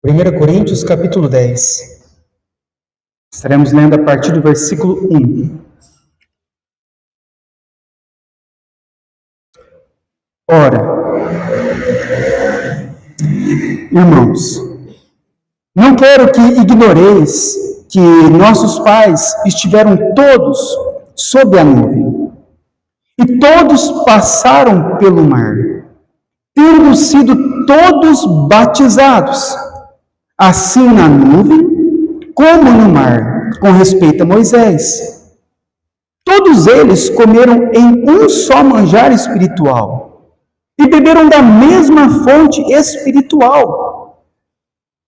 1 Coríntios, capítulo 10. Estaremos lendo a partir do versículo 1. Ora, irmãos, não quero que ignoreis que nossos pais estiveram todos sob a nuvem, e todos passaram pelo mar, tendo sido todos batizados, assim na nuvem como no mar, com respeito a Moisés. Todos eles comeram em um só manjar espiritual e beberam da mesma fonte espiritual,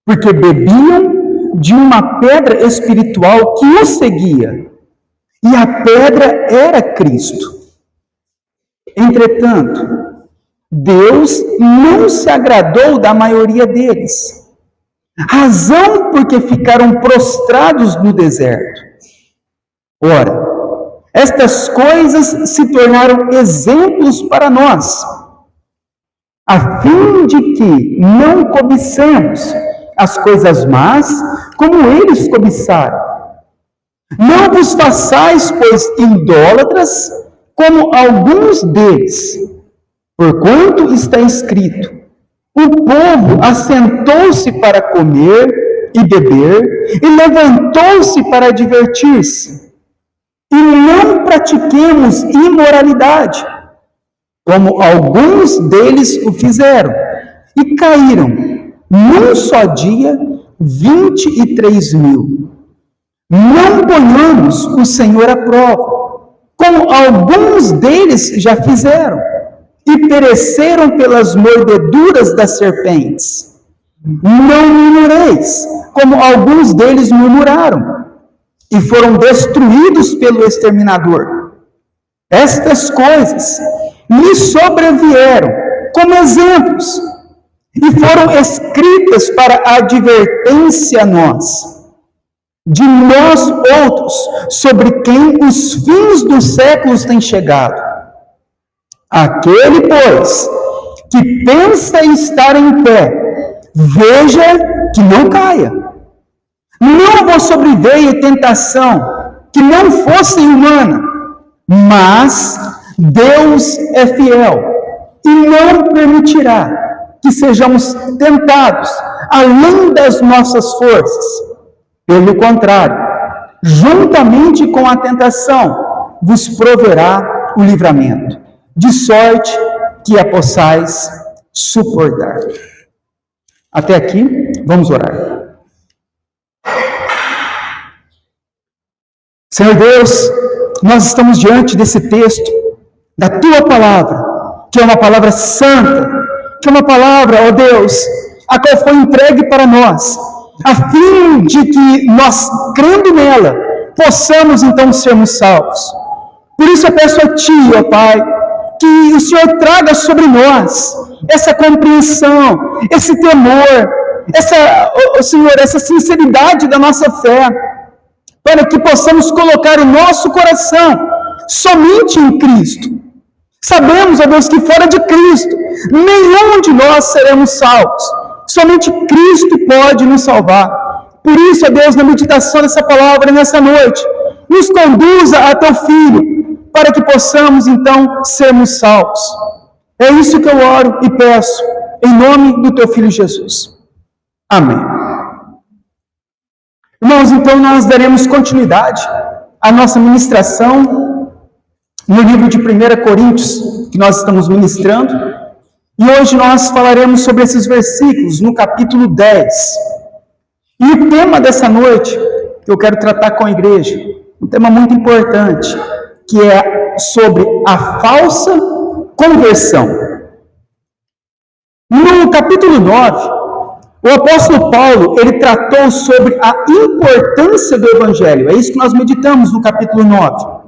porque bebiam de uma pedra espiritual que os seguia, e a pedra era Cristo. Entretanto, Deus não se agradou da maioria deles, razão porque ficaram prostrados no deserto. Ora, estas coisas se tornaram exemplos para nós, a fim de que não cobicemos as coisas más como eles cobiçaram. Não vos façais, pois, idólatras como alguns deles, porquanto está escrito: o povo assentou-se para comer e beber, e levantou-se para divertir-se. E não pratiquemos imoralidade, como alguns deles o fizeram, e caíram, num só dia, 23.000. Não ponhamos o Senhor à prova, como alguns deles já fizeram, e pereceram pelas mordeduras das serpentes. Não murmureis, como alguns deles murmuraram, e foram destruídos pelo exterminador. Estas coisas lhe sobrevieram como exemplos, e foram escritas para advertência a nós, de nós outros, sobre quem os fins dos séculos têm chegado. Aquele, pois, que pensa estar em pé, veja que não caia. Não vos sobreveio tentação que não fosse humana, mas Deus é fiel e não permitirá que sejamos tentados além das nossas forças. Pelo contrário, juntamente com a tentação, vos proverá o livramento, de sorte que a possais suportar. Até aqui, vamos orar. Senhor Deus, nós estamos diante desse texto, da Tua Palavra, que é uma palavra santa, que é uma palavra, ó Deus, a qual foi entregue para nós, a fim de que nós, crendo nela, possamos então sermos salvos. Por isso eu peço a Ti, ó Pai, que o Senhor traga sobre nós essa compreensão, esse temor, essa sinceridade da nossa fé, para que possamos colocar o nosso coração somente em Cristo. Sabemos, ó Deus, que fora de Cristo, nenhum de nós seremos salvos. Somente Cristo pode nos salvar. Por isso, ó Deus, na meditação dessa palavra nessa noite, nos conduza a Teu Filho, para que possamos, então, sermos salvos. É isso que eu oro e peço, em nome do Teu Filho Jesus. Amém. Irmãos, então nós daremos continuidade à nossa ministração no livro de 1 Coríntios, que nós estamos ministrando, e hoje nós falaremos sobre esses versículos no capítulo 10. E o tema dessa noite, que eu quero tratar com a igreja, um tema muito importante, que é sobre a falsa conversão. No capítulo 9, o apóstolo Paulo, ele tratou sobre a importância do Evangelho. É isso que nós meditamos no capítulo 9.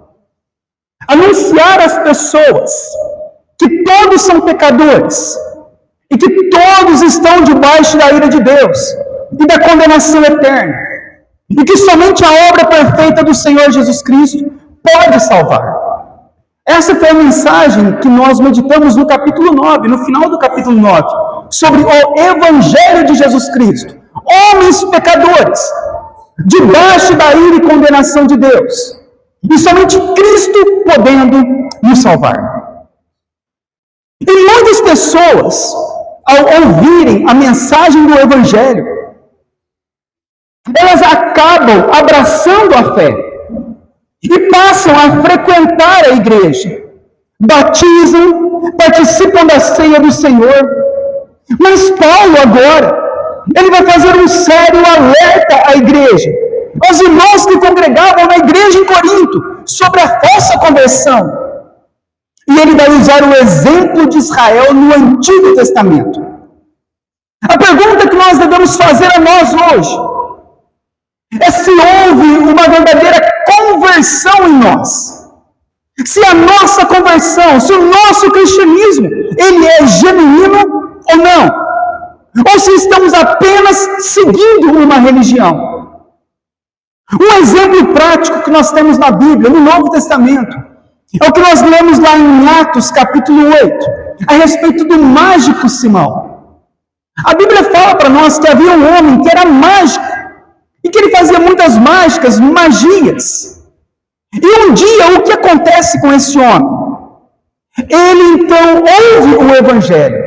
Anunciar às pessoas que todos são pecadores e que todos estão debaixo da ira de Deus e da condenação eterna. E que somente a obra perfeita do Senhor Jesus Cristo pode salvar. Essa foi a mensagem que nós meditamos no capítulo 9, no final do capítulo 9. Sobre o Evangelho de Jesus Cristo, homens pecadores, debaixo da ira e condenação de Deus, e somente Cristo podendo nos salvar. E muitas pessoas, ao ouvirem a mensagem do Evangelho, elas acabam abraçando a fé e passam a frequentar a igreja, batizam, participam da ceia do Senhor. Mas Paulo agora, ele vai fazer um sério alerta à igreja, aos irmãos que congregavam na igreja em Corinto, sobre a falsa conversão. E ele vai usar o exemplo de Israel no Antigo Testamento. A pergunta que nós devemos fazer a nós hoje é se houve uma verdadeira conversão em nós. Se a nossa conversão, se o nosso cristianismo, ele é genuíno ou não. Ou se estamos apenas seguindo uma religião. Um exemplo prático que nós temos na Bíblia, no Novo Testamento, é o que nós lemos lá em Atos capítulo 8, a respeito do mágico Simão. A Bíblia fala para nós que havia um homem que era mágico, e que ele fazia muitas mágicas, magias. E um dia, o que acontece com esse homem? Ele então ouve o Evangelho.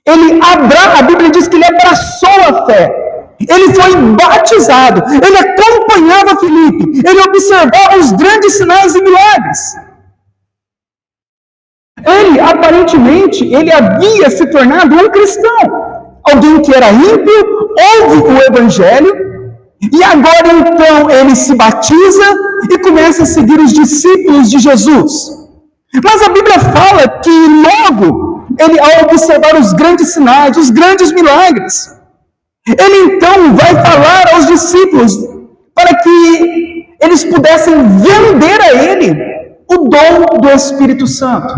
A Bíblia diz que ele abraçou a fé. Ele foi batizado. Ele acompanhava Filipe. Ele observava os grandes sinais e milagres. Aparentemente, ele havia se tornado um cristão. Alguém que era ímpio, ouve o Evangelho, e agora então ele se batiza e começa a seguir os discípulos de Jesus. Mas a Bíblia fala que logo, ele, ao observar os grandes sinais, os grandes milagres, ele então vai falar aos discípulos para que eles pudessem vender a ele o dom do Espírito Santo.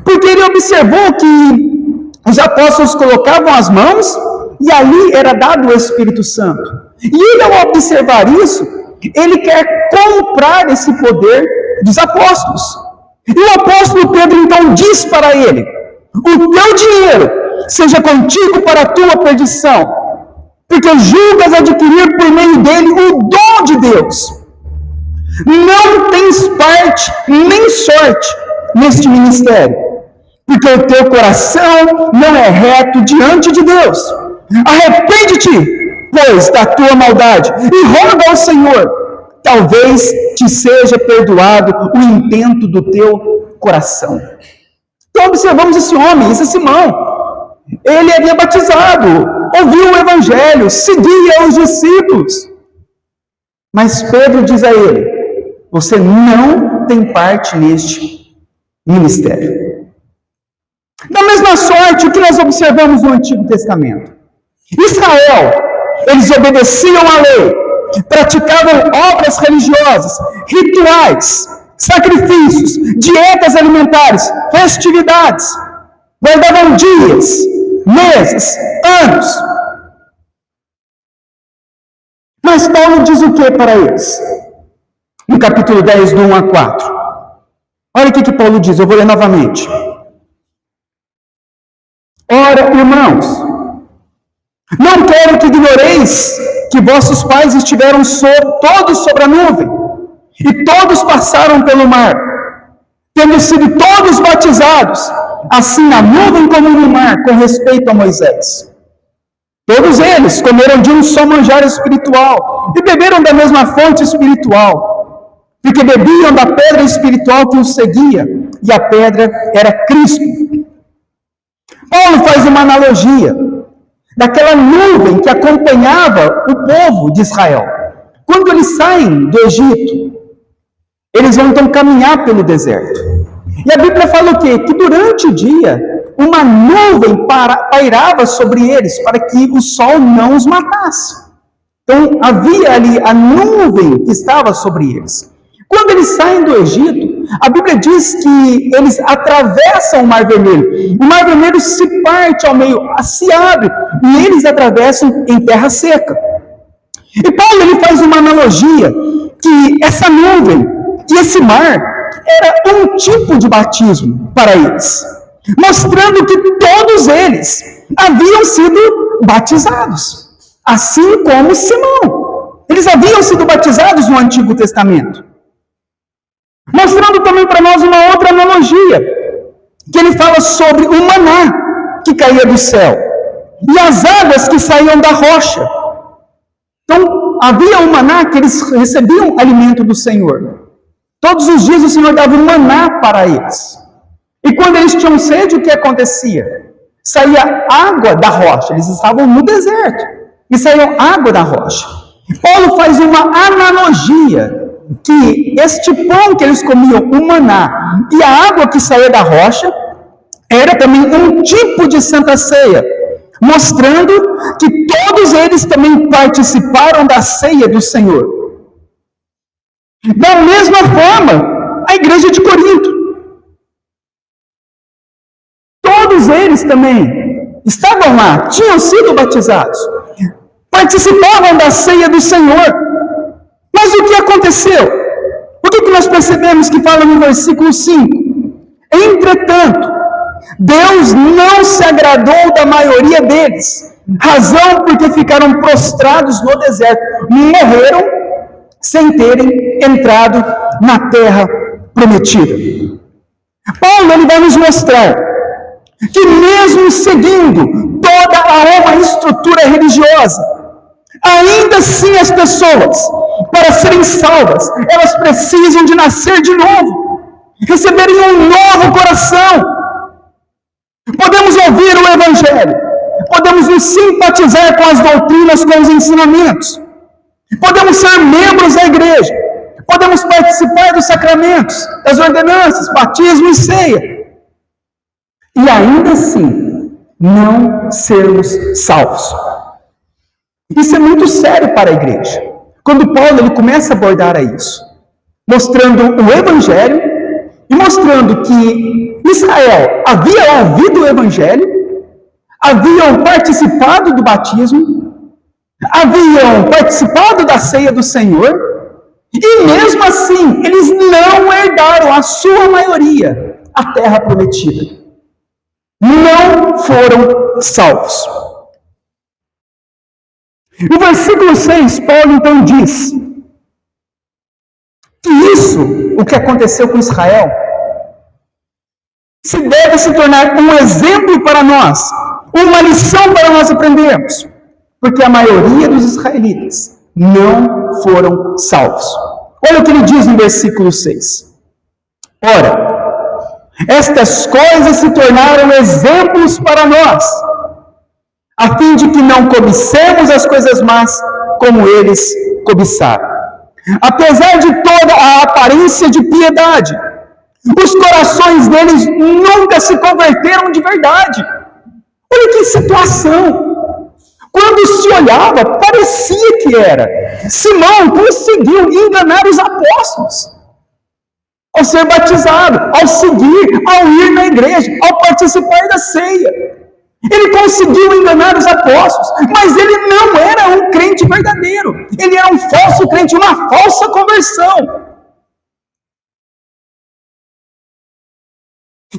Porque ele observou que os apóstolos colocavam as mãos e ali era dado o Espírito Santo. E ele, ao observar isso, ele quer comprar esse poder dos apóstolos. E o apóstolo Pedro então diz para ele: o teu dinheiro seja contigo para a tua perdição, porque julgas adquirir por meio dele o dom de Deus. Não tens parte nem sorte neste ministério, porque o teu coração não é reto diante de Deus. Arrepende-te, pois, da tua maldade, e roga ao Senhor, talvez te seja perdoado o intento do teu coração. Então observamos esse homem, esse Simão. Ele havia batizado, ouviu o Evangelho, seguia os discípulos. Mas Pedro diz a ele: você não tem parte neste ministério. Da mesma sorte, o que nós observamos no Antigo Testamento? Israel, eles obedeciam à lei, praticavam obras religiosas, rituais, sacrifícios, dietas alimentares, festividades, guardavam dias, meses, anos. Mas Paulo diz o que para eles? No capítulo 10, do 1 a 4. Olha o que Paulo diz, eu vou ler novamente. Ora, irmãos, não quero que ignoreis que vossos pais estiveram todos sobre a nuvem, e todos passaram pelo mar, tendo sido todos batizados, assim na nuvem como no mar, com respeito a Moisés. Todos eles comeram de um só manjar espiritual, e beberam da mesma fonte espiritual, porque bebiam da pedra espiritual que os seguia, e a pedra era Cristo. Paulo faz uma analogia daquela nuvem que acompanhava o povo de Israel. Quando eles saem do Egito, eles vão então caminhar pelo deserto. E a Bíblia fala o quê? Que durante o dia, uma nuvem pairava sobre eles para que o sol não os matasse. Então havia ali a nuvem que estava sobre eles. Quando eles saem do Egito, a Bíblia diz que eles atravessam o Mar Vermelho. O Mar Vermelho se parte ao meio, se abre, e eles atravessam em terra seca. E Paulo ele faz uma analogia que essa nuvem e esse mar era um tipo de batismo para eles, mostrando que todos eles haviam sido batizados. assim como Simão. Eles haviam sido batizados no Antigo Testamento. Mostrando também para nós uma outra analogia, que ele fala sobre o maná que caía do céu e as águas que saíam da rocha. Então, havia um maná que eles recebiam alimento do Senhor. Todos os dias o Senhor dava um maná para eles. E quando eles tinham sede, o que acontecia? Saía água da rocha. Eles estavam no deserto e saía água da rocha. Paulo faz uma analogia que este pão que eles comiam, o maná, e a água que saía da rocha, era também um tipo de Santa Ceia, mostrando que todos eles também participaram da ceia do Senhor. Da mesma forma, a igreja de Corinto. Todos eles também estavam lá, tinham sido batizados, participavam da ceia do Senhor. Mas o que aconteceu? O que nós percebemos que fala no versículo 5? Entretanto, Deus não se agradou da maioria deles, razão porque ficaram prostrados no deserto, morreram sem terem entrado na terra prometida. Paulo ele vai nos mostrar que mesmo seguindo toda uma estrutura religiosa, ainda assim as pessoas, para serem salvas, elas precisam de nascer de novo, receberem um novo coração. Podemos ouvir o Evangelho, podemos nos simpatizar com as doutrinas, com os ensinamentos, podemos ser membros da igreja, podemos participar dos sacramentos, das ordenanças, batismo e ceia, e ainda assim não sermos salvos. Isso é muito sério para a igreja. Quando Paulo ele começa a abordar isso, mostrando o Evangelho e mostrando que Israel havia ouvido o Evangelho, haviam participado do batismo, haviam participado da ceia do Senhor, e mesmo assim eles não herdaram, a sua maioria, a terra prometida. Não foram salvos. No versículo 6, Paulo então diz que isso, o que aconteceu com Israel, deve se tornar um exemplo para nós, uma lição para nós aprendermos, porque a maioria dos israelitas não foram salvos. Olha o que ele diz no versículo 6. Ora, estas coisas se tornaram exemplos para nós, a fim de que não cobicemos as coisas más como eles cobiçaram. Apesar de toda a aparência de piedade, os corações deles nunca se converteram de verdade. Olha que situação! Quando se olhava, parecia que era. Simão conseguiu enganar os apóstolos. Ao ser batizado, ao seguir, ao ir na igreja, ao participar da ceia. Ele conseguiu enganar os apóstolos, mas ele não era um crente verdadeiro. Ele era um falso crente, uma falsa conversão.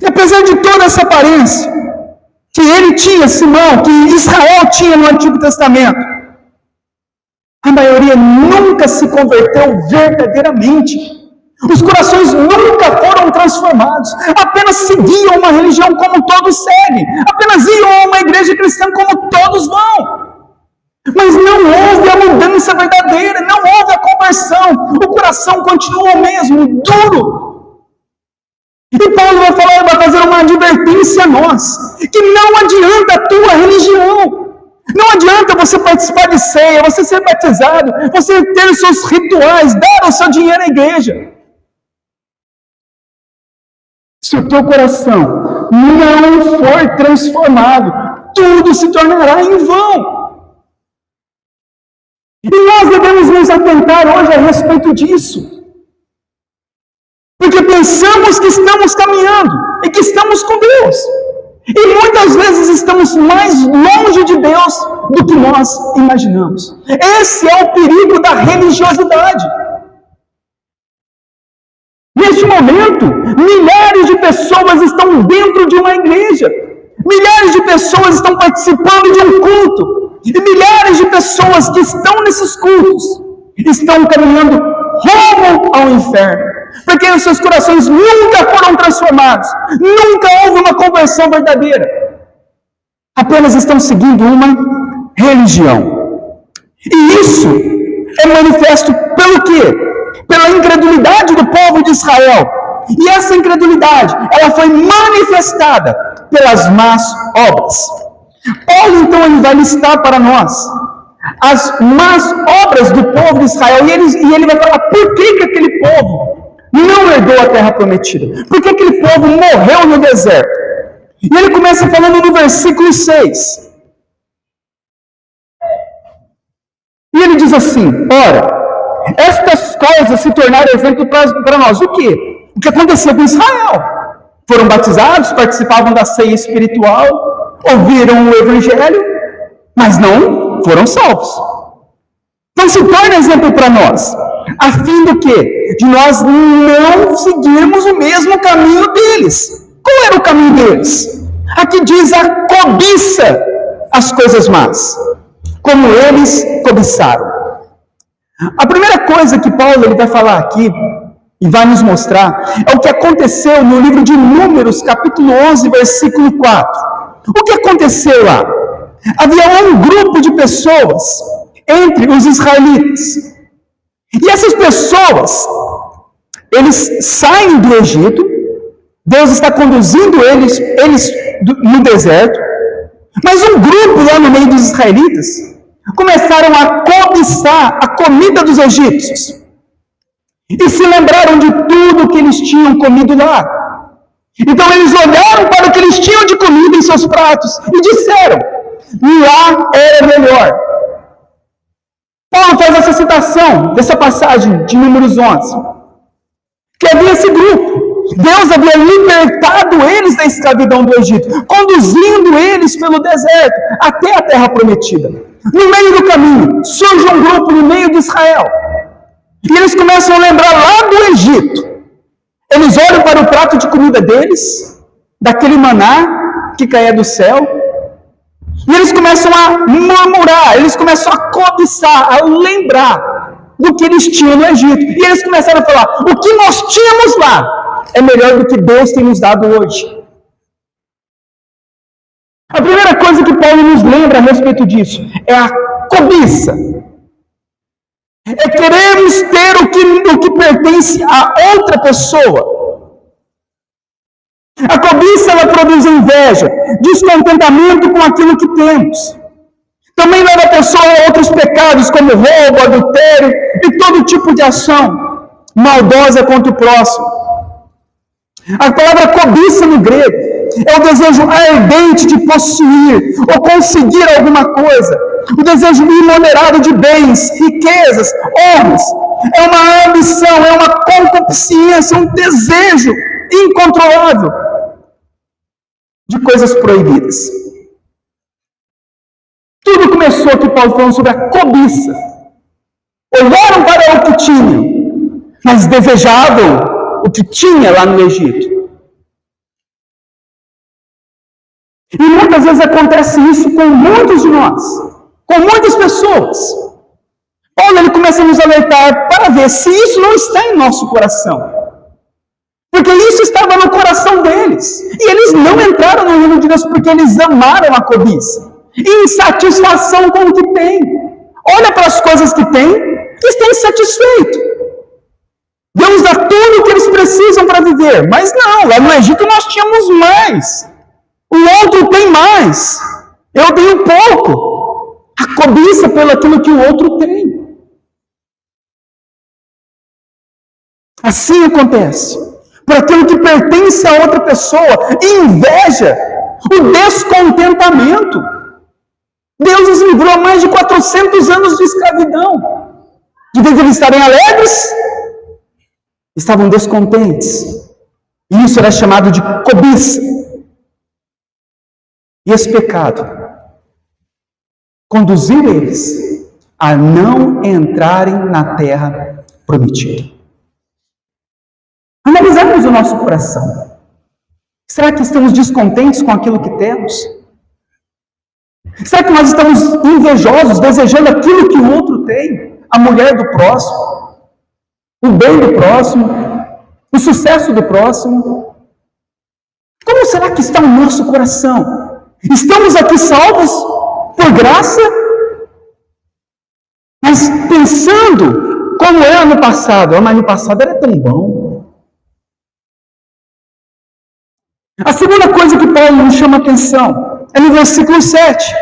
E apesar de toda essa aparência que ele tinha, Simão, que Israel tinha no Antigo Testamento, a maioria nunca se converteu verdadeiramente. Os corações nunca foram transformados, apenas seguiam uma religião como todos seguem, apenas iam a uma igreja cristã como todos vão. Mas não houve a mudança verdadeira, não houve a conversão, o coração continua o mesmo, duro. E Paulo vai fazer uma advertência a nós, que não adianta a tua religião. Não adianta você participar de ceia, você ser batizado, você ter os seus rituais, dar o seu dinheiro à igreja. Se o teu coração não for transformado, tudo se tornará em vão. E nós devemos nos atentar hoje a respeito disso. Porque pensamos que estamos caminhando e que estamos com Deus. E muitas vezes estamos mais longe de Deus do que nós imaginamos. Esse é o perigo da religiosidade. Neste momento, milhares de pessoas estão dentro de uma igreja. Milhares de pessoas estão participando de um culto. E milhares de pessoas pessoas que estão nesses cultos estão caminhando rumo ao inferno, porque os seus corações nunca foram transformados, nunca houve uma conversão verdadeira, apenas estão seguindo uma religião. E isso é manifesto pelo quê? Pela incredulidade do povo de Israel. E essa incredulidade, ela foi manifestada pelas más obras. Paulo, então, ele vai listar para nós as más obras do povo de Israel, e ele vai falar por que aquele povo não herdou a terra prometida, por que aquele povo morreu no deserto. E ele começa falando no versículo 6. E ele diz assim: ora, estas coisas se tornaram exemplo para nós. O quê? O que aconteceu com Israel? Foram batizados, participavam da ceia espiritual, ouviram o evangelho, mas não foram salvos. Então se torna exemplo para nós, a fim do quê? De nós não seguirmos o mesmo caminho deles. Qual era o caminho deles? Aqui diz a cobiça, as coisas más, como eles cobiçaram. A primeira coisa que Paulo ele vai falar aqui, e vai nos mostrar, é o que aconteceu no livro de Números, capítulo 11, versículo 4. O que aconteceu lá? Havia um grupo de pessoas entre os israelitas. E essas pessoas, eles saem do Egito, Deus está conduzindo eles no deserto, mas um grupo lá no meio dos israelitas começaram a cobiçar a comida dos egípcios. E se lembraram de tudo que eles tinham comido lá. Então eles olharam para o que eles tinham de comida em seus pratos e disseram: lá era melhor. Paulo faz essa citação dessa passagem de Números 11. Que havia esse grupo. Deus havia libertado eles da escravidão do Egito, conduzindo eles pelo deserto até a terra prometida. No meio do caminho, surge um grupo no meio de Israel. E eles começam a lembrar lá do Egito. Eles olham para o prato de comida deles, daquele maná que caía do céu, e eles começam a murmurar, eles começam a cobiçar, a lembrar do que eles tinham no Egito. E eles começaram a falar: o que nós tínhamos lá é melhor do que Deus tem nos dado hoje. A primeira coisa que Paulo nos lembra a respeito disso é a cobiça. É querermos ter o que pertence a outra pessoa. A cobiça, ela produz inveja, descontentamento com aquilo que temos. Também leva a pessoa a outros pecados, como roubo, adultério e todo tipo de ação maldosa contra o próximo. A palavra cobiça no grego é o desejo ardente de possuir ou conseguir alguma coisa. O desejo imoderado de bens, riquezas, honras. É uma ambição, é uma concupiscência, um desejo incontrolável de coisas proibidas. Tudo começou aqui, Paulo falando sobre a cobiça. Olharam para o que tinham, mas desejavam o que tinha lá no Egito. E muitas vezes acontece isso com muitos de nós, com muitas pessoas. Paulo ele começa a nos alertar para ver se isso não está em nosso coração. Porque isso estava no coração deles. E eles não entraram no reino de Deus porque eles amaram a cobiça. Insatisfação com o que tem. Olha para as coisas que tem e está insatisfeito. Deus dá tudo o que eles precisam para viver. Mas não, lá no Egito nós tínhamos mais. O outro tem mais. Eu tenho pouco. A cobiça pelo aquilo que o outro tem. Assim acontece. Por aquilo que pertence a outra pessoa. Inveja. O descontentamento. Deus os livrou há mais de 400 anos de escravidão. De vez de eles estarem alegres, estavam descontentes. E isso era chamado de cobiça. E esse pecado conduziu eles a não entrarem na terra prometida. Analisamos o nosso coração. Será que estamos descontentes com aquilo que temos? Será que nós estamos invejosos, desejando aquilo que o outro tem? A mulher do próximo, o bem do próximo, o sucesso do próximo? Como será que está o nosso coração? Estamos aqui salvos por graça, mas pensando como era no passado. Mas no passado era tão bom. A segunda coisa que Paulo nos chama a atenção é no versículo 7.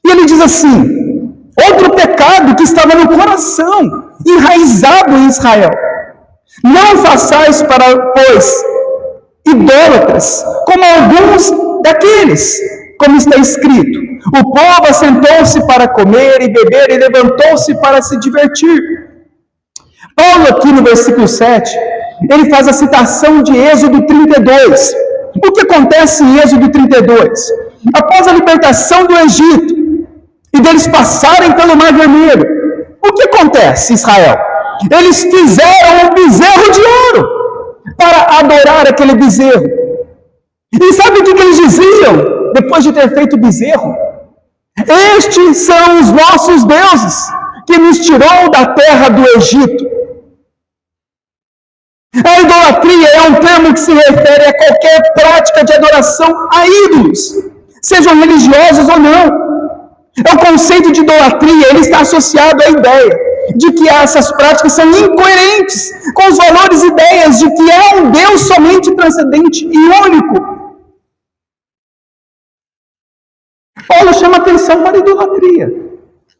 E ele diz assim: outro pecado que estava no coração, enraizado em Israel. Não façais, pois, idólatras, como alguns daqueles, como está escrito: o povo assentou-se para comer e beber e levantou-se para se divertir. Paulo, aqui no versículo 7, ele faz a citação de Êxodo 32. O que acontece em Êxodo 32? Após a libertação do Egito e deles passarem pelo Mar Vermelho, o que acontece, Israel? Eles fizeram um bezerro de ouro para adorar aquele bezerro. E sabe o que eles diziam depois de ter feito o bezerro? Estes são os nossos deuses, que nos tirou da terra do Egito. A idolatria é um termo que se refere a qualquer prática de adoração a ídolos, sejam religiosos ou não. É o conceito de idolatria, ele está associado à ideia de que essas práticas são incoerentes com os valores e ideias de que é um Deus somente transcendente e único. Paulo chama atenção para a idolatria.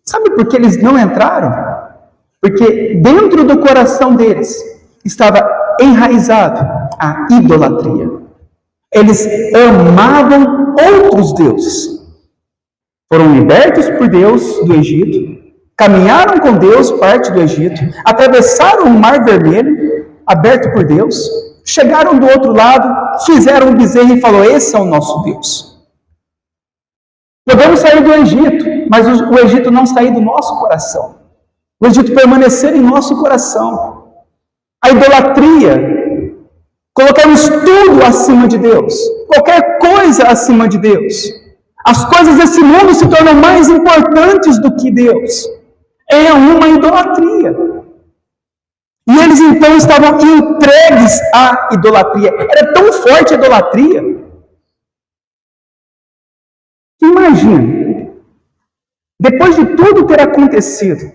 Sabe por que eles não entraram? Porque dentro do coração deles estava enraizado a idolatria. Eles amavam outros deuses. Foram libertos por Deus do Egito, caminharam com Deus parte do Egito, atravessaram o Mar Vermelho, aberto por Deus, chegaram do outro lado, fizeram um bezerro e falou: esse é o nosso Deus. Podemos sair do Egito, mas o Egito não sair do nosso coração. O Egito permanecer em nosso coração. A idolatria, colocamos tudo acima de Deus, qualquer coisa acima de Deus. As coisas desse mundo se tornam mais importantes do que Deus. É uma idolatria. E eles então estavam entregues à idolatria. Era tão forte a idolatria. Imagina, depois de tudo ter acontecido,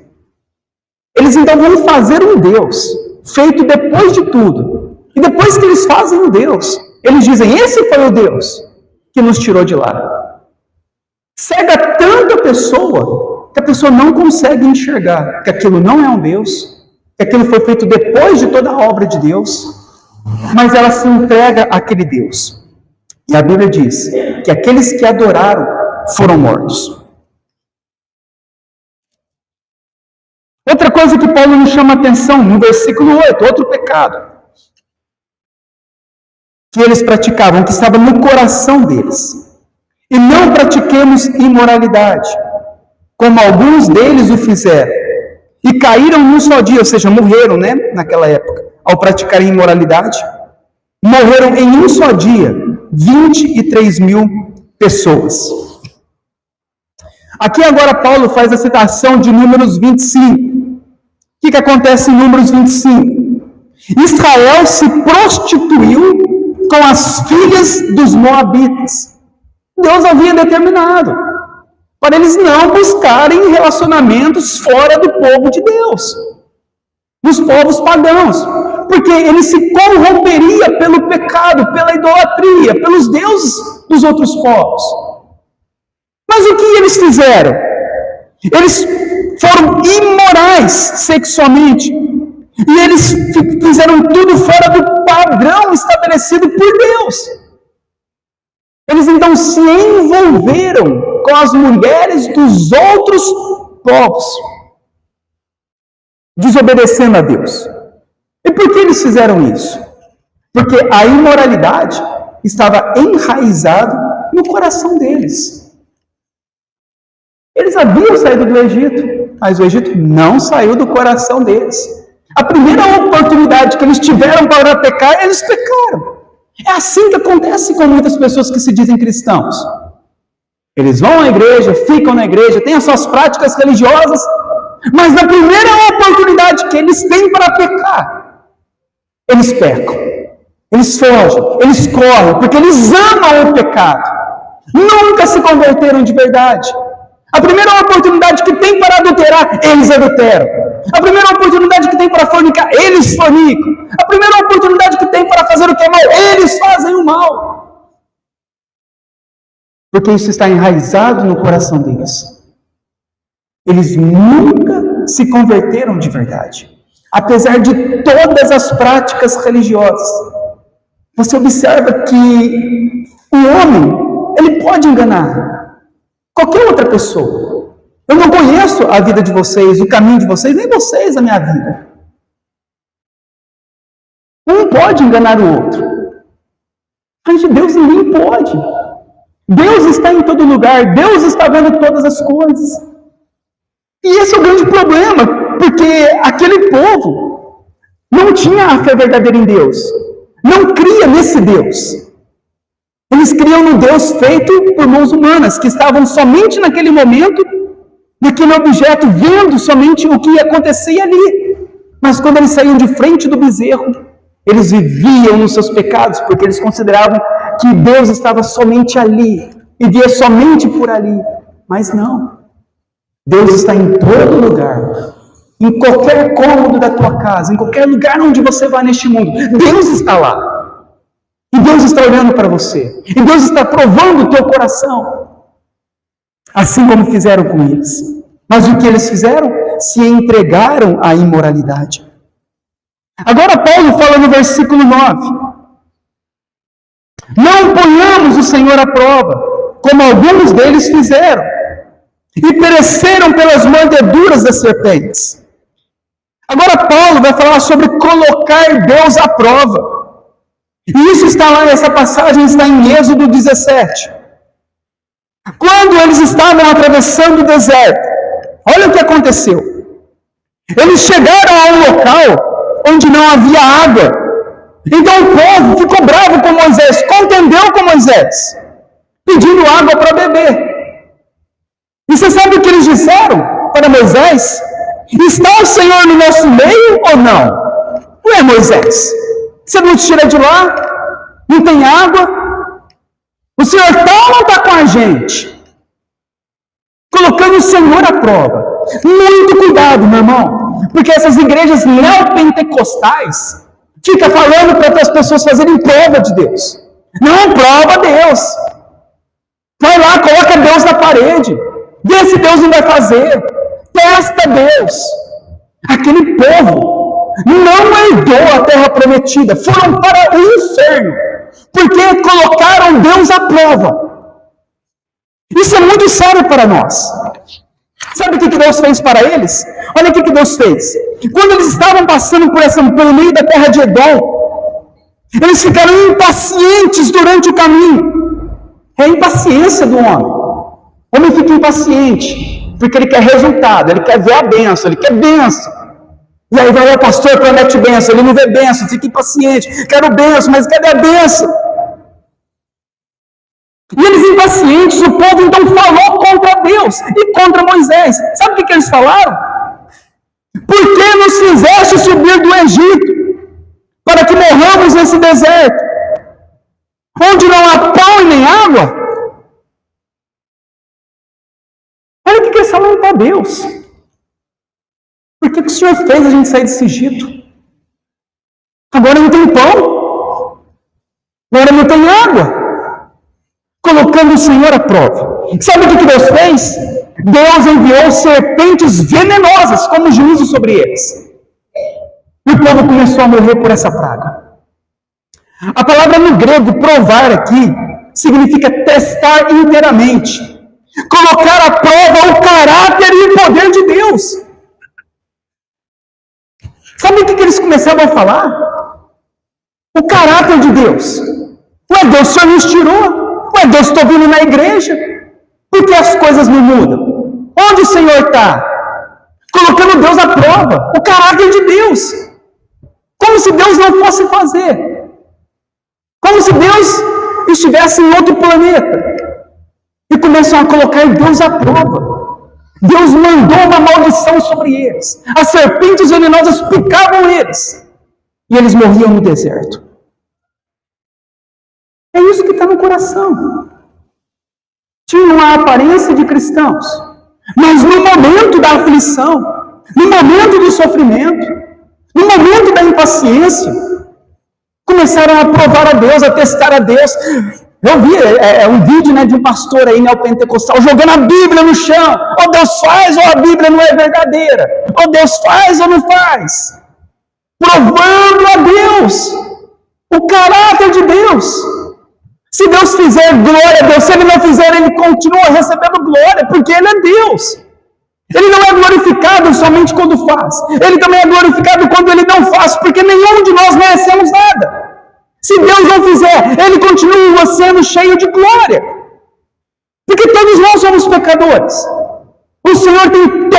eles então vão fazer um Deus, feito depois de tudo. E depois que eles fazem um Deus, eles dizem: esse foi o Deus que nos tirou de lá. Cega tanto a pessoa, que a pessoa não consegue enxergar que aquilo não é um Deus, que aquilo foi feito depois de toda a obra de Deus, mas ela se entrega àquele Deus. E a Bíblia diz que aqueles que adoraram foram mortos. Outra coisa que Paulo nos chama a atenção, no versículo 8, outro pecado que eles praticavam, que estava no coração deles. E não pratiquemos imoralidade, como alguns deles o fizeram, e caíram num só dia, ou seja, morreram, naquela época, ao praticarem imoralidade. Morreram em um só dia 23.000 pessoas. Aqui agora Paulo faz a citação de Números 25. O que acontece em Números 25? Israel se prostituiu com as filhas dos moabitas. Deus havia determinado para eles não buscarem relacionamentos fora do povo de Deus, dos povos pagãos, porque ele se corromperia pelo pecado, pela idolatria, pelos deuses dos outros povos. Mas o que eles fizeram? Eles foram imorais sexualmente, e eles fizeram tudo fora do padrão estabelecido por Deus. Eles então se envolveram com as mulheres dos outros povos, desobedecendo a Deus. E por que eles fizeram isso? Porque a imoralidade estava enraizada no coração deles. Eles haviam saído do Egito, mas o Egito não saiu do coração deles. A primeira oportunidade que eles tiveram para pecar, eles pecaram. É assim que acontece com muitas pessoas que se dizem cristãos. Eles vão à igreja, ficam na igreja, têm as suas práticas religiosas, mas na primeira oportunidade que eles têm para pecar, eles pecam, eles fogem, eles correm, porque eles amam o pecado. Nunca se converteram de verdade. A primeira oportunidade que tem para adulterar, eles adulteram. A primeira oportunidade que tem para fornicar, eles fornicam. A primeira oportunidade que tem para fazer o que é mal, eles fazem o mal. Porque isso está enraizado no coração deles. Eles nunca se converteram de verdade. Apesar de todas as práticas religiosas. Você observa que o homem, ele pode enganar qualquer outra pessoa. Eu não conheço a vida de vocês, o caminho de vocês, nem vocês a minha vida. Um pode enganar o outro. Mas de Deus ninguém pode. Deus está em todo lugar, Deus está vendo todas as coisas. E esse é o grande problema, porque aquele povo não tinha a fé verdadeira em Deus, não cria nesse Deus. Eles criam no Deus feito por mãos humanas, que estavam somente naquele momento, naquele objeto, vendo somente o que acontecia ali. Mas quando eles saíam de frente do bezerro, eles viviam nos seus pecados, porque eles consideravam que Deus estava somente ali, e via somente por ali. Mas não. Deus está em todo lugar. Em qualquer cômodo da tua casa, em qualquer lugar onde você vai neste mundo, Deus está lá. E Deus está olhando para você. E Deus está provando o teu coração. Assim como fizeram com eles. Mas o que eles fizeram? Se entregaram à imoralidade. Agora Paulo fala no versículo 9. Não ponhamos o Senhor à prova, como alguns deles fizeram, e pereceram pelas mordeduras das serpentes. Agora Paulo vai falar sobre colocar Deus à prova. E isso está lá, essa passagem está em Êxodo 17. Quando eles estavam atravessando o deserto, olha o que aconteceu. Eles chegaram a um local onde não havia água. Então o povo ficou bravo com Moisés, contendeu com Moisés, pedindo água para beber. E você sabe o que eles disseram para Moisés? Está o Senhor no nosso meio ou não? Não é, Moisés? Você não tira de lá? Não tem água? O Senhor está ou não está com a gente? Colocando o Senhor à prova. Muito cuidado, meu irmão, porque essas igrejas neopentecostais ficam falando para as pessoas fazerem prova de Deus. Não, prova Deus. Vai lá, coloca Deus na parede. Vê se Deus não vai fazer. Testa Deus. Aquele povo não herdou a terra prometida. Foram para o inferno. Porque colocaram Deus à prova. Isso é muito sério para nós. Sabe o que Deus fez para eles? Olha o que Deus fez. Quando eles estavam passando pelo meio da terra de Edom, eles ficaram impacientes durante o caminho. É a impaciência do homem. O homem fica impaciente, porque ele quer resultado, ele quer ver a bênção, ele quer bênção. E aí vai o pastor, promete bênção, ele não vê bênção, fica impaciente. Quero bênção, mas cadê a bênção? E eles impacientes, o povo então falou contra Deus e contra Moisés. Sabe o que eles falaram? Por que nos fizeste subir do Egito, para que morramos nesse deserto, onde não há pão e nem água? Olha o que eles falaram para Deus. Por que o Senhor fez a gente sair desse Egito? Agora não tem pão, agora não tem água. Colocando o Senhor à prova. Sabe o que Deus fez? Deus enviou serpentes venenosas como juízo sobre eles. E o povo começou a morrer por essa praga. A palavra no grego, provar aqui, significa testar inteiramente. Colocar à prova o caráter e o poder de Deus. Sabe o que eles começaram a falar? O caráter de Deus. Ué, Deus, o Senhor nos tirou. Ué, Deus, estou vindo na igreja. Por que as coisas não mudam? Onde o Senhor está? Colocando Deus à prova. O caráter de Deus. Como se Deus não fosse fazer. Como se Deus estivesse em outro planeta. e começam a colocar Deus à prova. Deus mandou uma maldição sobre eles. As serpentes venenosas picavam eles. E eles morriam no deserto. É isso que está no coração. Tinham a aparência de cristãos. Mas no momento da aflição, no momento do sofrimento, no momento da impaciência, começaram a provar a Deus, a testar a Deus. Eu vi um vídeo de um pastor aí neopentecostal jogando a Bíblia no chão. Ou Deus faz, ou a Bíblia não é verdadeira. Ou Deus faz, ou não faz. Provando a Deus, o caráter de Deus. Se Deus fizer, glória a Deus. Se Ele não fizer, Ele continua recebendo glória, porque Ele é Deus. Ele não é glorificado somente quando faz. Ele também é glorificado quando Ele não faz, porque nenhum de nós merecemos nada. Se Deus não fizer, Ele continua sendo cheio de glória. Porque todos nós somos pecadores. O Senhor tem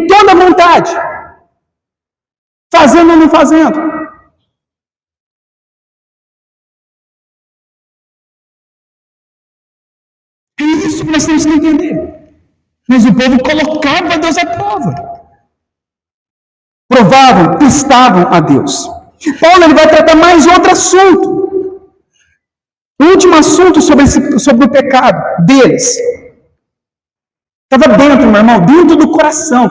toda a vontade. Fazendo ou não fazendo. É isso que nós temos que entender. Mas o povo colocava Deus à prova. Provavam, testavam a Deus. Paulo ele vai tratar mais outro assunto. O último assunto sobre o pecado deles. Estava dentro, meu irmão, dentro do coração.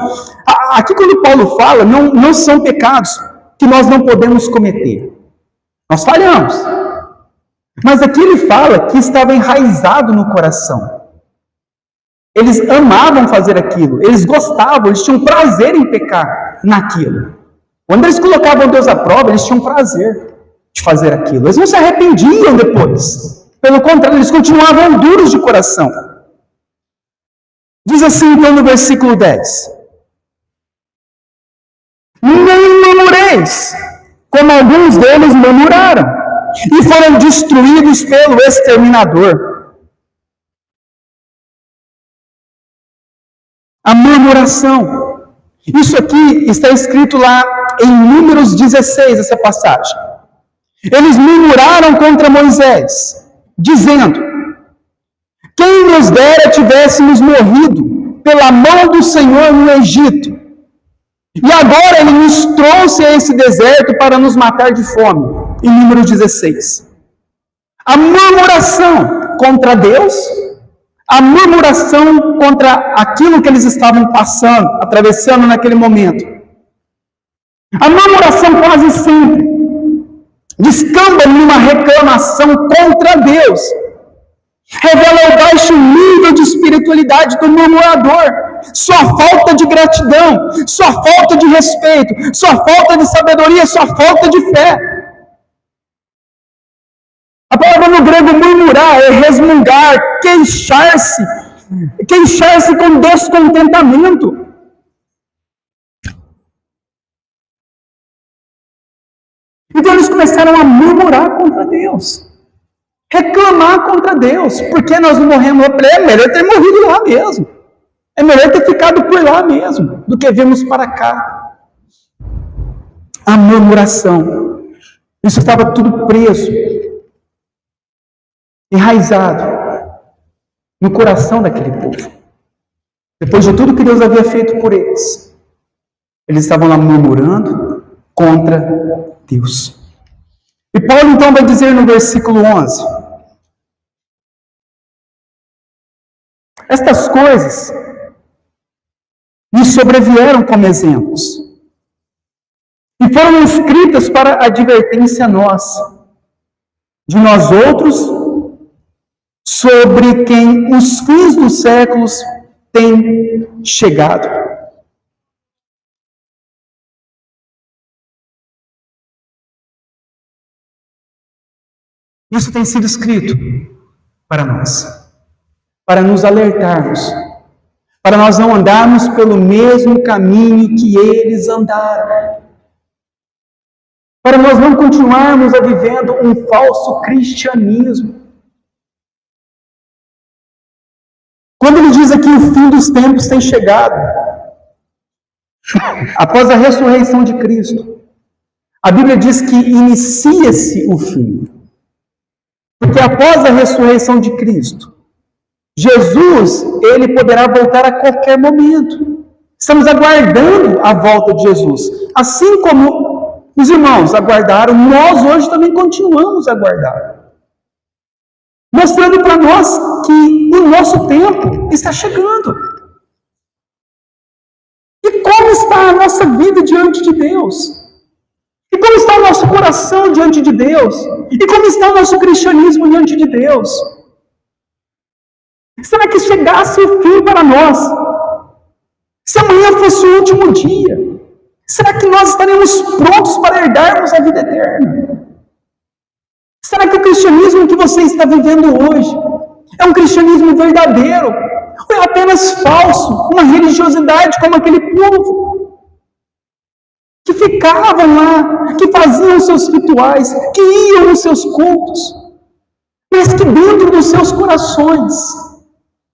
Aqui quando Paulo fala, não são pecados que nós não podemos cometer. Nós falhamos. Mas aqui ele fala que estava enraizado no coração. Eles amavam fazer aquilo, eles gostavam, eles tinham prazer em pecar naquilo. Quando eles colocavam Deus à prova, eles tinham prazer de fazer aquilo. Eles não se arrependiam depois. Pelo contrário, eles continuavam duros de coração. Diz assim então no versículo 10. Nem murmureis, como alguns deles murmuraram, e foram destruídos pelo exterminador. A murmuração. Isso aqui está escrito lá em Números 16, essa passagem. Eles murmuraram contra Moisés, dizendo: quem nos dera tivéssemos morrido pela mão do Senhor no Egito. E agora Ele nos trouxe a esse deserto para nos matar de fome. Em Números 16. A murmuração contra Deus, a murmuração contra aquilo que eles estavam passando, atravessando naquele momento. A murmuração quase sempre descamba numa reclamação contra Deus. Revela o baixo nível de espiritualidade do murmurador, sua falta de gratidão, sua falta de respeito, sua falta de sabedoria, sua falta de fé. A palavra no grego murmurar é resmungar, queixar-se com descontentamento. Então eles começaram a murmurar contra Deus, reclamar contra Deus. Por que nós não morremos? É melhor ter morrido lá mesmo. É melhor ter ficado por lá mesmo, do que virmos para cá. A murmuração. Isso estava tudo preso, enraizado no coração daquele povo. Depois de tudo que Deus havia feito por eles, eles estavam lá murmurando contra Deus. E Paulo então vai dizer no versículo 11: estas coisas me sobrevieram como exemplos e foram escritas para advertência nossa, de nós outros, sobre quem os fins dos séculos têm chegado. Isso tem sido escrito para nós, para nos alertarmos, para nós não andarmos pelo mesmo caminho que eles andaram, para nós não continuarmos a vivendo um falso cristianismo. Quando ele diz aqui o fim dos tempos tem chegado, após a ressurreição de Cristo, a Bíblia diz que inicia-se o fim. Porque após a ressurreição de Cristo, Jesus, ele poderá voltar a qualquer momento. Estamos aguardando a volta de Jesus. Assim como os irmãos aguardaram, nós hoje também continuamos a aguardar. Mostrando para nós que o nosso tempo está chegando. E como está a nossa vida diante de Deus? E como está o nosso coração diante de Deus? E como está o nosso cristianismo diante de Deus? Será que chegasse o fim para nós? Se amanhã fosse o último dia, será que nós estaremos prontos para herdarmos a vida eterna? Será que o cristianismo que você está vivendo hoje é um cristianismo verdadeiro? Ou é apenas falso, uma religiosidade como aquele povo? Que ficavam lá, que faziam os seus rituais, que iam nos seus cultos, mas que dentro dos seus corações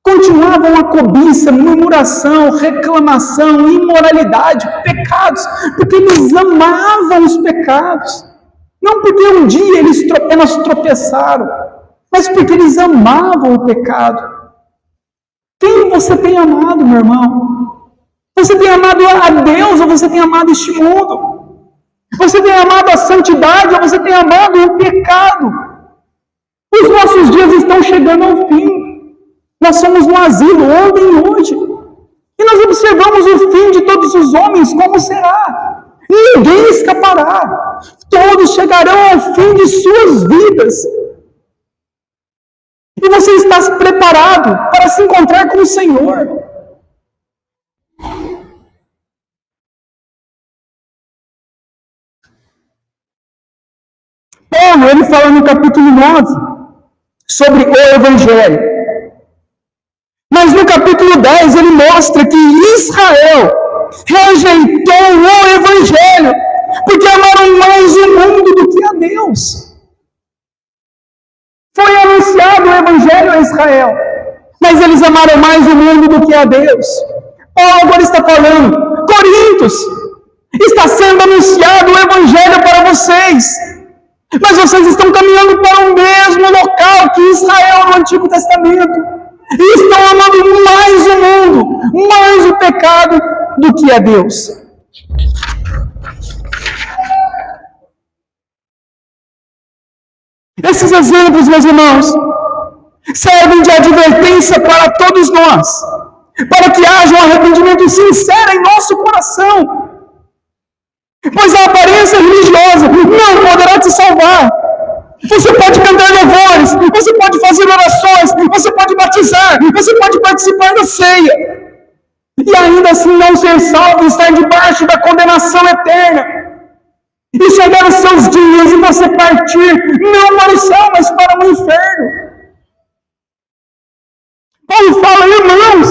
continuavam a cobiça, murmuração, reclamação, imoralidade, pecados, porque eles amavam os pecados. Não porque um dia eles apenas tropeçaram, mas porque eles amavam o pecado. Quem você tem amado, meu irmão? Você tem amado a Deus ou você tem amado este mundo? Você tem amado a santidade ou você tem amado o pecado? Os nossos dias estão chegando ao fim. Nós somos no asilo ontem e hoje. E nós observamos o fim de todos os homens, como será? Ninguém escapará. Todos chegarão ao fim de suas vidas. E você está preparado para se encontrar com o Senhor. Paulo, ele fala no capítulo 9 sobre o Evangelho. Mas no capítulo 10 ele mostra que Israel rejeitou o Evangelho, porque amaram mais o mundo do que a Deus. Foi anunciado o Evangelho a Israel, mas eles amaram mais o mundo do que a Deus. Paulo agora está falando, Coríntios, está sendo anunciado o Evangelho para vocês, mas vocês estão caminhando para o mesmo local que Israel no Antigo Testamento. E estão amando mais o mundo, mais o pecado do que a Deus. Esses exemplos, meus irmãos, servem de advertência para todos nós, para que haja um arrependimento sincero em nosso coração. Pois a aparência religiosa não poderá te salvar. Você pode cantar louvores, você pode fazer orações, você pode batizar, você pode participar da ceia. E ainda assim não ser salvo, estar debaixo da condenação eterna. E chegar os seus dias e você partir, não para o céu, mas para o inferno. Paulo fala, irmãos,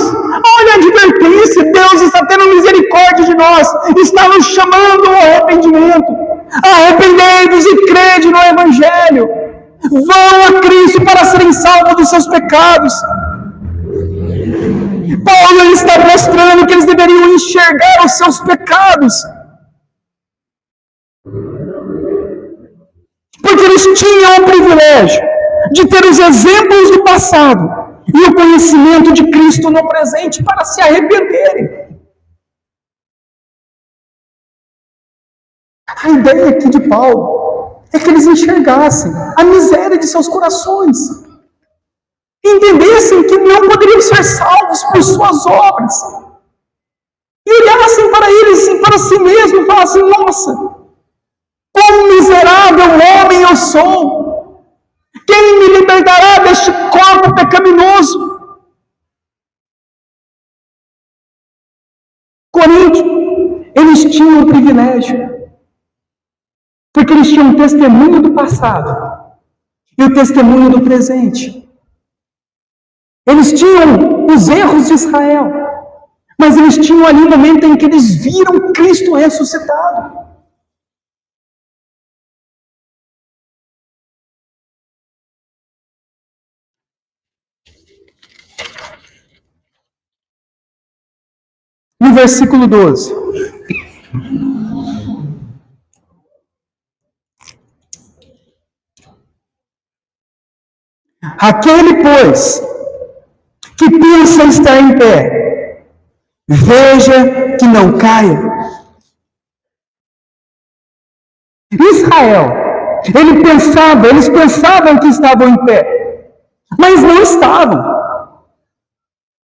olha a advertência, Deus está tendo misericórdia de nós, está nos chamando ao arrependimento. Arrependei-vos e crede no Evangelho. Vão a Cristo para serem salvos dos seus pecados. Paulo está mostrando que eles deveriam enxergar os seus pecados, porque eles tinham o privilégio de ter os exemplos do passado e o conhecimento de Cristo no presente para se arrependerem. A ideia aqui de Paulo é que eles enxergassem a miséria de seus corações, entendessem que não poderiam ser salvos por suas obras, e olhassem para eles, para si mesmos, e falassem, nossa, quão miserável homem eu sou, quem me libertará deste corpo pecaminoso? Coríntios, eles tinham o privilégio, porque eles tinham o testemunho do passado e o testemunho do presente. Eles tinham os erros de Israel, mas eles tinham ali o momento em que eles viram Cristo ressuscitado. No versículo 12. Aquele, pois, que pensa estar em pé, veja que não caia. Israel, eles pensavam que estavam em pé, mas não estavam.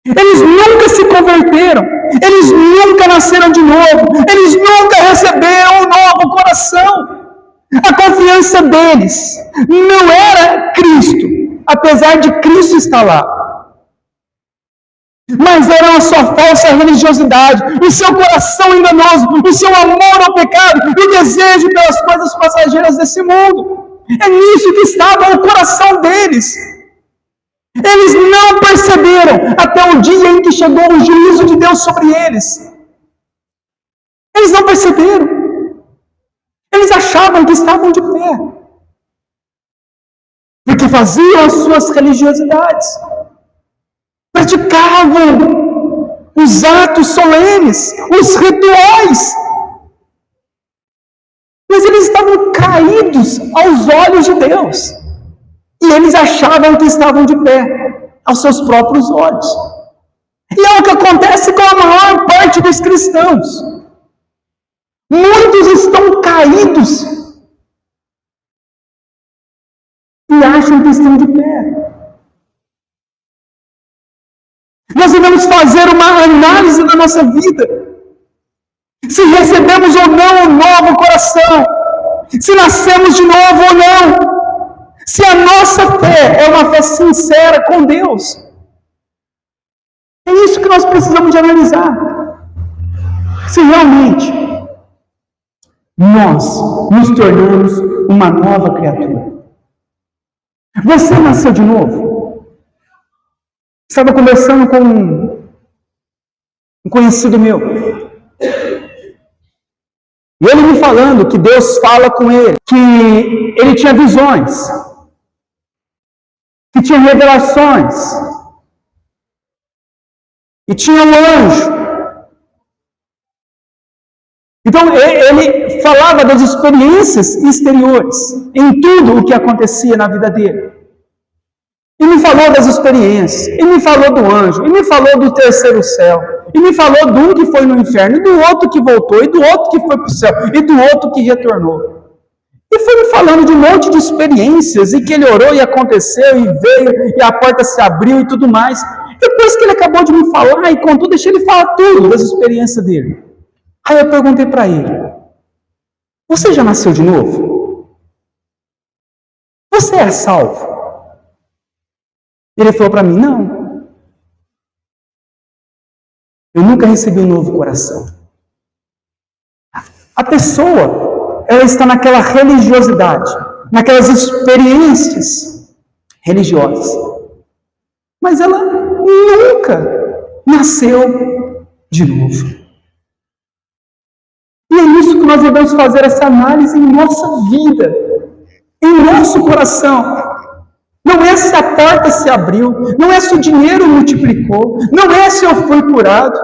Eles nunca se converteram, eles nunca nasceram de novo, eles nunca receberam um novo coração. A confiança deles não era Cristo, apesar de Cristo estar lá. Mas era a sua falsa religiosidade, o seu coração enganoso, o seu amor ao pecado, o desejo pelas coisas passageiras desse mundo. É nisso que estava o coração deles. Eles não perceberam até o dia em que chegou o juízo de Deus sobre eles. Eles não perceberam. Eles achavam que estavam de pé, porque faziam as suas religiosidades, praticavam os atos solenes, os rituais, mas eles estavam caídos aos olhos de Deus, e eles achavam que estavam de pé, aos seus próprios olhos. E é o que acontece com a maior parte dos cristãos. Muitos estão caídos e acham que estão de pé. Nós devemos fazer uma análise da nossa vida. Se recebemos ou não um novo coração. Se nascemos de novo ou não. Se a nossa fé é uma fé sincera com Deus. É isso que nós precisamos de analisar. Se realmente nós nos tornamos uma nova criatura. Você nasceu de novo? Estava conversando com um conhecido meu. E ele me falando que Deus fala com ele, que ele tinha visões, que tinha revelações, e tinha um anjo. Então, ele falava das experiências exteriores, em tudo o que acontecia na vida dele. E me falou das experiências, e me falou do anjo, e me falou do terceiro céu, e me falou de um que foi no inferno, e do outro que voltou, e do outro que foi para o céu, e do outro que retornou. E foi me falando de um monte de experiências, e que ele orou e aconteceu, e veio, e a porta se abriu e tudo mais. Depois que ele acabou de me falar, e contou, deixei ele falar tudo das experiências dele. Aí eu perguntei para ele, você já nasceu de novo? Você é salvo? Ele falou para mim, não. Eu nunca recebi um novo coração. A pessoa, ela está naquela religiosidade, naquelas experiências religiosas. Mas ela nunca nasceu de novo. E é isso que nós devemos fazer, essa análise em nossa vida, em nosso coração. Não é se a porta se abriu, não é se o dinheiro multiplicou, não é se eu fui curado,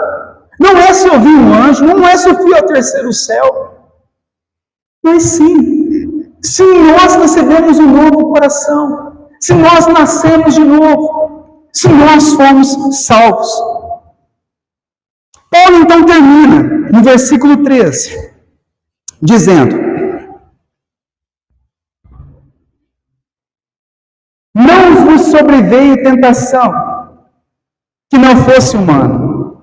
não é se eu vi um anjo, não é se eu fui ao terceiro céu. Mas sim, se nós recebemos um novo coração, se nós nascemos de novo, se nós fomos salvos. Paulo então termina no versículo 13, dizendo: não vos sobreveio tentação que não fosse humana,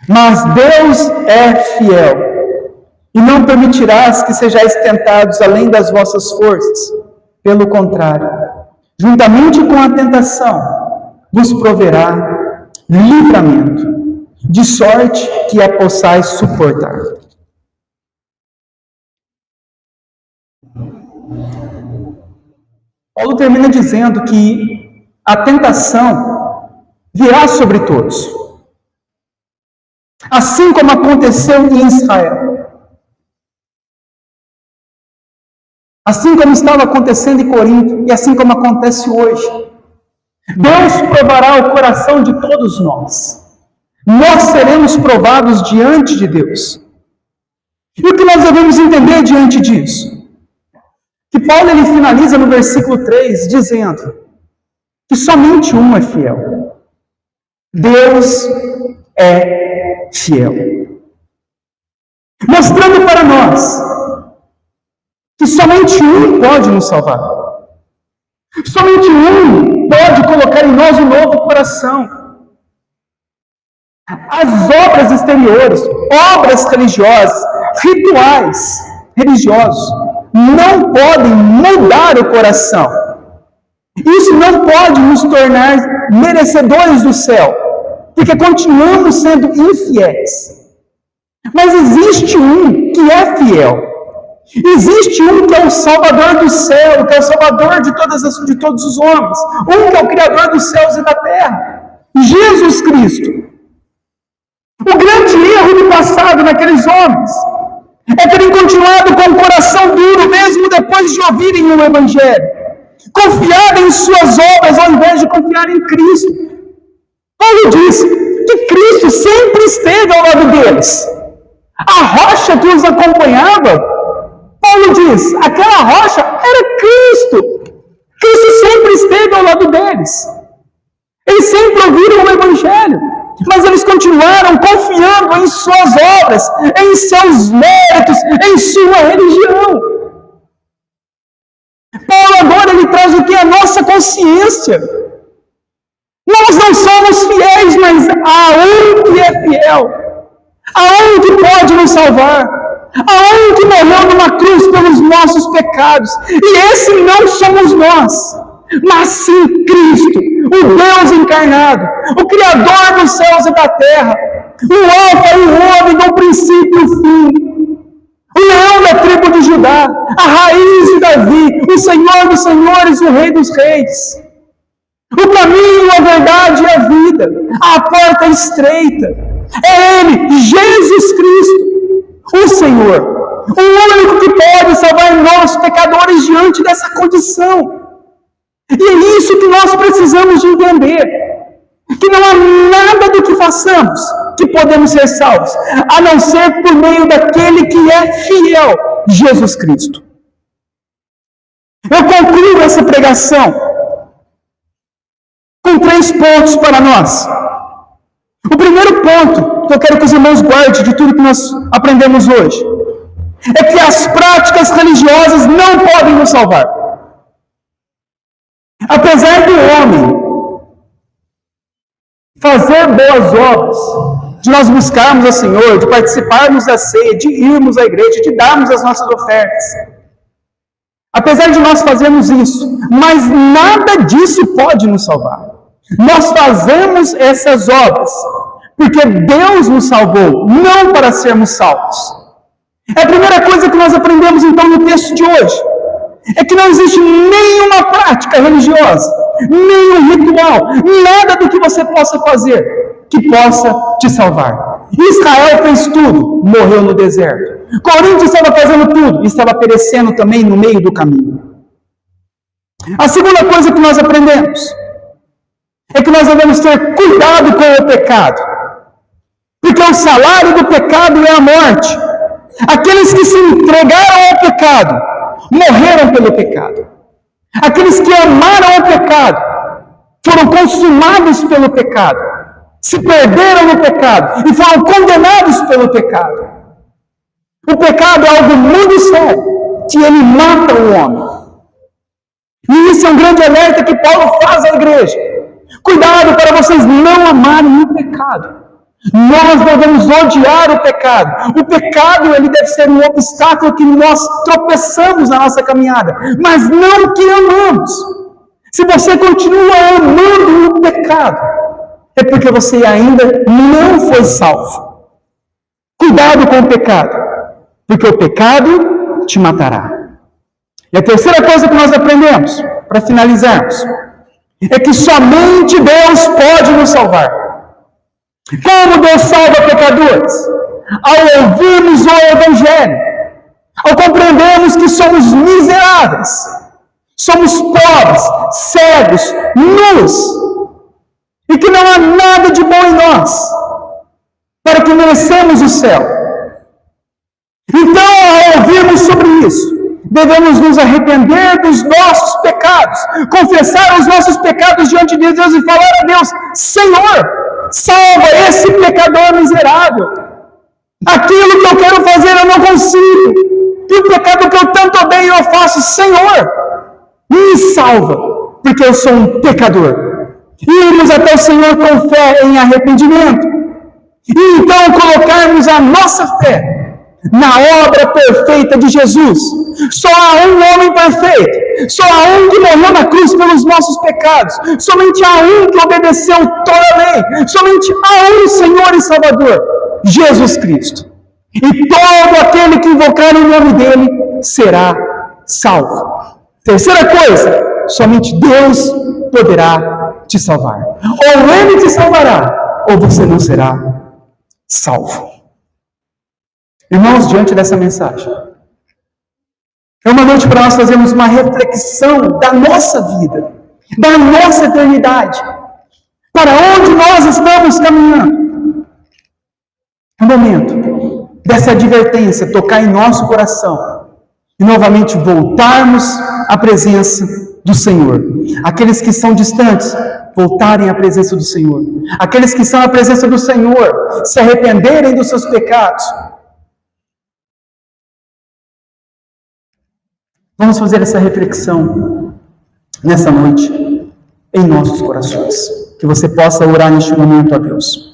mas Deus é fiel, e não permitirás que sejais tentados além das vossas forças. Pelo contrário, juntamente com a tentação, vos proverá livramento, de sorte que a possais suportar. Paulo termina dizendo que a tentação virá sobre todos. Assim como aconteceu em Israel. Assim como estava acontecendo em Corinto, e assim como acontece hoje. Deus provará o coração de todos nós. Nós seremos provados diante de Deus. E o que nós devemos entender diante disso? Que Paulo ele finaliza no versículo 3 dizendo que somente um é fiel. Deus é fiel. Mostrando para nós que somente um pode nos salvar. Somente um pode colocar em nós um novo coração. As obras exteriores, obras religiosas, rituais religiosos, não podem mudar o coração. Isso não pode nos tornar merecedores do céu, porque continuamos sendo infiéis. Mas existe um que é fiel. Existe um que é o Salvador do céu, que é o Salvador de todos os homens. Um que é o Criador dos céus e da terra. Jesus Cristo. O grande erro do passado naqueles homens é terem continuado com o coração duro, mesmo depois de ouvirem o Evangelho. Confiar em suas obras ao invés de confiar em Cristo. Paulo diz que Cristo sempre esteve ao lado deles. A rocha que os acompanhava, Paulo diz, aquela rocha era Cristo. Cristo sempre esteve ao lado deles. Eles sempre ouviram o Evangelho, mas eles continuaram confiando em suas obras, em seus méritos, em sua religião. Paulo agora ele traz o que? A nossa consciência. Nós não somos fiéis, mas há um que é fiel. Há um que pode nos salvar. Há um que morreu numa cruz pelos nossos pecados. E esse não somos nós, mas sim Cristo, o Deus encarnado, o Criador dos céus e da terra, o Alfa e o Ômega, o princípio e o fim. O leão da tribo de Judá, a raiz de Davi, o Senhor dos senhores, o Rei dos reis. O caminho, a verdade e a vida, a porta estreita. É Ele, Jesus Cristo, o Senhor, o único que pode salvar nós, pecadores, diante dessa condição. E é isso que nós precisamos de entender. Que não há nada do que façamos que podemos ser salvos, a não ser por meio daquele que é fiel, Jesus Cristo. Eu concluo essa pregação com 3 pontos para nós. O primeiro ponto que eu quero que os irmãos guardem de tudo que nós aprendemos hoje é que as práticas religiosas não podem nos salvar. Apesar do homem fazer boas obras, de nós buscarmos ao Senhor, de participarmos da ceia, de irmos à igreja, de darmos as nossas ofertas. Apesar de nós fazermos isso, mas nada disso pode nos salvar. Nós fazemos essas obras porque Deus nos salvou, não para sermos salvos. É a primeira coisa que nós aprendemos então no texto de hoje. É que não existe nenhuma prática religiosa, nenhum ritual, nada do que você possa fazer que possa te salvar. Israel fez tudo, morreu no deserto. Coríntios estava fazendo tudo, estava perecendo também no meio do caminho. A segunda coisa que nós aprendemos é que nós devemos ter cuidado com o pecado, porque o salário do pecado é a morte. Aqueles que se entregaram ao pecado morreram pelo pecado. Aqueles que amaram o pecado foram consumados pelo pecado, se perderam no pecado e foram condenados pelo pecado. O pecado é algo muito sério, que ele mata o homem. E isso é um grande alerta que Paulo faz à igreja. Cuidado para vocês não amarem o pecado. Nós devemos odiar o pecado. O pecado ele deve ser um obstáculo que nós tropeçamos na nossa caminhada, mas não que amamos. Se você continua amando o pecado, é porque você ainda não foi salvo. Cuidado com o pecado, porque o pecado te matará. E a terceira coisa que nós aprendemos, para finalizarmos, é que somente Deus pode nos salvar. Como Deus salva pecadores? Ao ouvirmos o Evangelho, ao compreendermos que somos miseráveis, somos pobres, cegos, nus, e que não há nada de bom em nós, para que merecemos o céu. Então, ao ouvirmos sobre isso, devemos nos arrepender dos nossos pecados, confessar os nossos pecados diante de Deus e falar a Deus: Senhor, Salva esse pecador miserável. Aquilo que eu quero fazer eu não consigo. E o pecado que eu tanto odeio eu faço. Senhor, me salva, porque eu sou um pecador. Irmos até o Senhor com fé em arrependimento. E então colocarmos a nossa fé na obra perfeita de Jesus. Só há um homem perfeito, só há um que morreu na cruz pelos nossos pecados, somente há um que obedeceu toda a lei, somente há um Senhor e Salvador, Jesus Cristo. E todo aquele que invocar o nome dele será salvo. Terceira coisa, somente Deus poderá te salvar. Ou ele te salvará, ou você não será salvo. Irmãos, diante dessa mensagem, é uma noite para nós fazermos uma reflexão da nossa vida, da nossa eternidade, para onde nós estamos caminhando. É um momento dessa advertência tocar em nosso coração e novamente voltarmos à presença do Senhor. Aqueles que são distantes, voltarem à presença do Senhor. Aqueles que estão à presença do Senhor, se arrependerem dos seus pecados. Vamos fazer essa reflexão nessa noite em nossos corações. Que você possa orar neste momento a Deus.